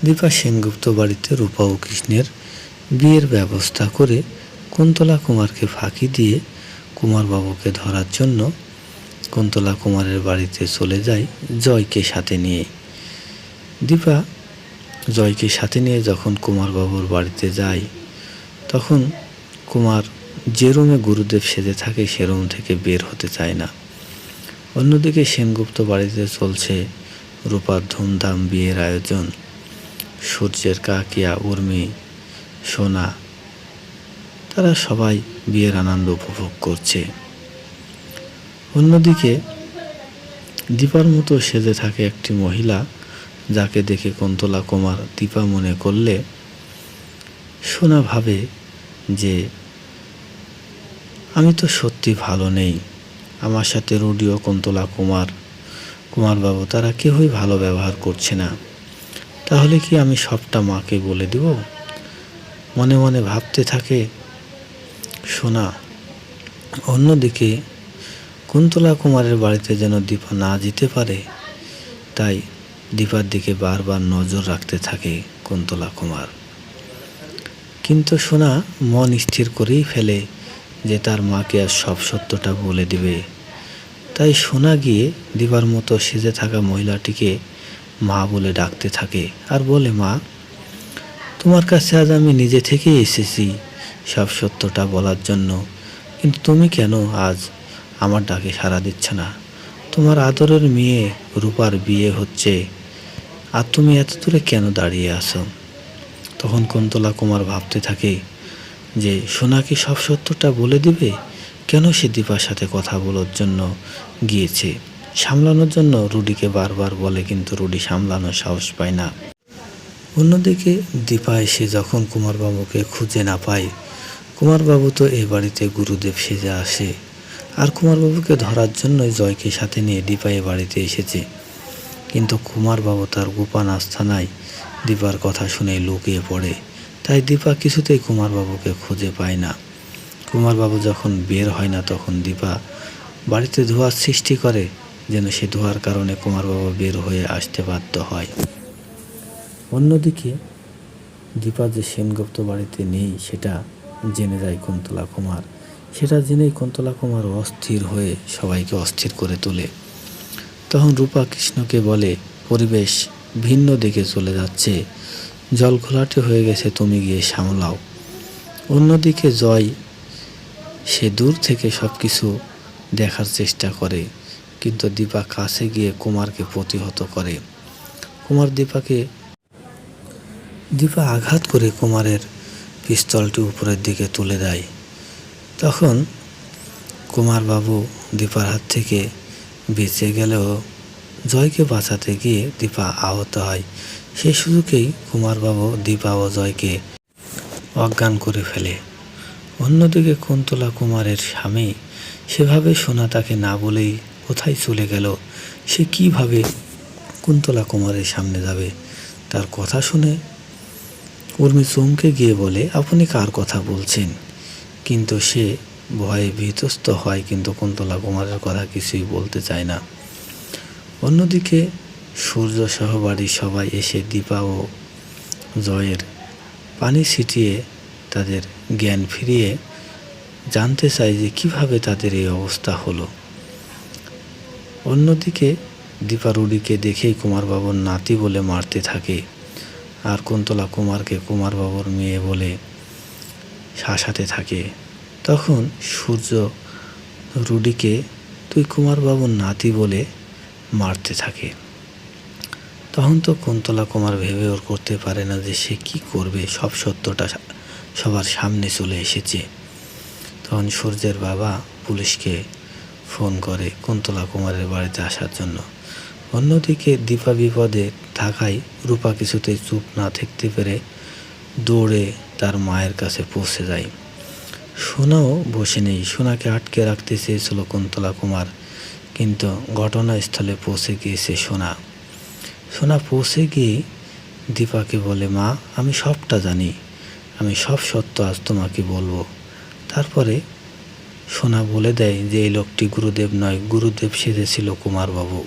দীপা সেনগুপ্ত বাড়িতে রূপা ও কৃষ্ণের বিয়ের ব্যবস্থা করে কুন্তলা কুমারকে ফাঁকি দিয়ে কুমারবাবুকে ধরার জন্য কুন্তলা কুমারের বাড়িতে চলে যায় জয়কে সাথে নিয়ে। দীপা জয়কে সাথে নিয়ে যখন কুমারবাবুর বাড়িতে যায় তখন কুমার যে রুমে গুরুদেব সেজে থাকে সে রুম থেকে বের হতে চায় না। অন্যদিকে সেনগুপ্ত বাড়িতে চলছে রূপার ধুমধাম বিয়ের আয়োজন। সূর্যের কাকিয়া, উর্মি, সোনা তারা সবাই বিয়ের আনন্দ উপভোগ করছে। অন্যদিকে দীপার মতো সেজে থাকে একটি মহিলা, যাকে দেখে কুন্তলা কুমার দীপা মনে করলে সোনা ভাবে যে আমি তো সত্যি ভালো নেই, আমার সাথে রুডি ও কুন্তলা কুমারবাবু তারা কেউই ভালো ব্যবহার করছে না, তাহলে কি আমি সবটা মাকে বলে দিব? মনে মনে ভাবতে থাকে সোনা। অন্যদিকে কুন্তলা কুমারের বাড়িতে যেন দীপা না যেতে পারে, তাই দীপার দিকে বারবার নজর রাখতে থাকে কুন্তলা কুমার। কিন্তু সোনা মন স্থির করেই ফেলে যে তার মাকে আর সব সত্যটা বলে দিবে। তাই সোনা গিয়ে দীপার মতো সেজে থাকা মহিলাটিকে মা বলে ডাকতে থাকে আর বলে, মা, তোমার কাছে আজ আমি নিজে থেকেই এসেছি সব সত্যটা বলার জন্য, কিন্তু তুমি কেন আজ আমার ডাকে সাড়া দিচ্ছ না? তোমার আদরের মেয়ে রূপার বিয়ে হচ্ছে, আর তুমি এত দূরে কেন দাঁড়িয়ে আছো? তখন কুন্তলা কুমার ভাবতে থাকে যে সোনা কি সব সত্যটা বলে দিবে? কেন সে দীপার সাথে কথা বলার জন্য গিয়েছে? সামলানোর জন্য রুডিকে বারবার বলে, কিন্তু রুডি সামলানোর সাহস পায় না। অন্যদিকে দীপা এসে যখন কুমারবাবুকে খুঁজে না পায়, কুমারবাবু তো এ বাড়িতে গুরুদেব সেজে আসে, আর কুমারবাবুকে ধরার জন্যই জয়কে সাথে নিয়ে দীপা এ বাড়িতে এসেছে। কিন্তু কুমারবাবু তার গোপন আস্তানায় দীপার কথা শুনে লুকিয়ে পড়ে, তাই দীপা কিছুতেই কুমারবাবুকে খুঁজে পায় না। কুমারবাবু যখন বের হয় না তখন দীপা বাড়িতে ধোঁয়ার সৃষ্টি করে, যেন সে ধোঁয়ার কারণে কুমারবাবু বের হয়ে আসতে বাধ্য হয়। অন্যদিকে দীপা যে সেনগুপ্ত বাড়িতে নেই সেটা জেনে যায় কুন্তলা কুমার। সেটা জেনেই কুন্তলা কুমার অস্থির হয়ে সবাইকে অস্থির করে তোলে। তখন রূপা কৃষ্ণকে বলে, পরিবেশ ভিন্ন দিকে চলে যাচ্ছে, জল ঘোলাটে হয়ে গেছে, তুমি গিয়ে সামলাও। অন্যদিকে জয় সে দূর থেকে সব কিছু দেখার চেষ্টা করে, কিন্তু দীপা কাছে গিয়ে কুমারকে প্রতিহত করে। দীপা আঘাত করে কুমারের পিস্তলটি উপরের দিকে তুলে দেয়। তখন কুমারবাবু দীপার হাত থেকে বেঁচে গেলেও জয়কে বাঁচাতে গিয়ে দীপা আহত হয়। সেই সুযোগেই কুমারবাবু দীপা ও জয়কে অজ্ঞান করে ফেলে। অন্যদিকে কুন্তলা কুমারের স্বামী সেভাবে সোনা তাকে না বলেই কোথায় চলে গেল। সে কিভাবে কুন্তলা কুমারের সামনে যাবে? তার কথা শুনে উর্মি চমকে গিয়ে বলে, আপনি কার কথা বলছেন? কিন্তু সে ভয়ে ভীতস্ত হয়, কিন্তু কুন্তলা কুমারের কথা কিছুই বলতে চায় না। অন্যদিকে সূর্য সহ বাড়ির সবাই এসে দীপা ও জয়ের পানি ছিটিয়ে তাদের জ্ঞান ফিরিয়ে জানতে চায় যে কিভাবে তাদের এই অবস্থা হলো। অন্যদিকে দীপা রুডিকে দেখেই কুমারবাবুর নাতি বলে মারতে থাকে, আর কুন্তলা কুমারকে কুমারবাবুর মেয়ে বলে শাসাতে থাকে। তখন সূর্য রুডিকে তুই কুমারবাবুর নাতি বলে মারতে থাকে। তখন তো কুন্তলা কুমার ভেবে ওর করতে পারে না যে সে কি করবে, সব সত্যটা সবার সামনে চলে এসেছে। তখন সূর্যের বাবা পুলিশকে ফোন করে কুন্তলা কুমারের বাড়িতে আসার জন্য। অন্যদিকে দীপা বিপদে থাকায় রূপা কিছুতেই চুপ না থাকতে পেরে দৌড়ে তার মায়ের কাছে পৌঁছে যায়। সোনাও বসে নেই। সোনাকে আটকে রাখতে চেয়েছিল কুন্তলা কুমার, কিন্তু ঘটনাস্থলে পৌঁছে গিয়েছে সোনা পৌঁছে গিয়ে দীপাকে বলে, মা, আমি সবটা জানি, আমি সব সত্য আজ তোমাকে বলবো। তারপরে সোনা বলে দেয় যে এই লোকটি গুরুদেব নয়, গুরুদেব সেজেছিল কুমারবাবু।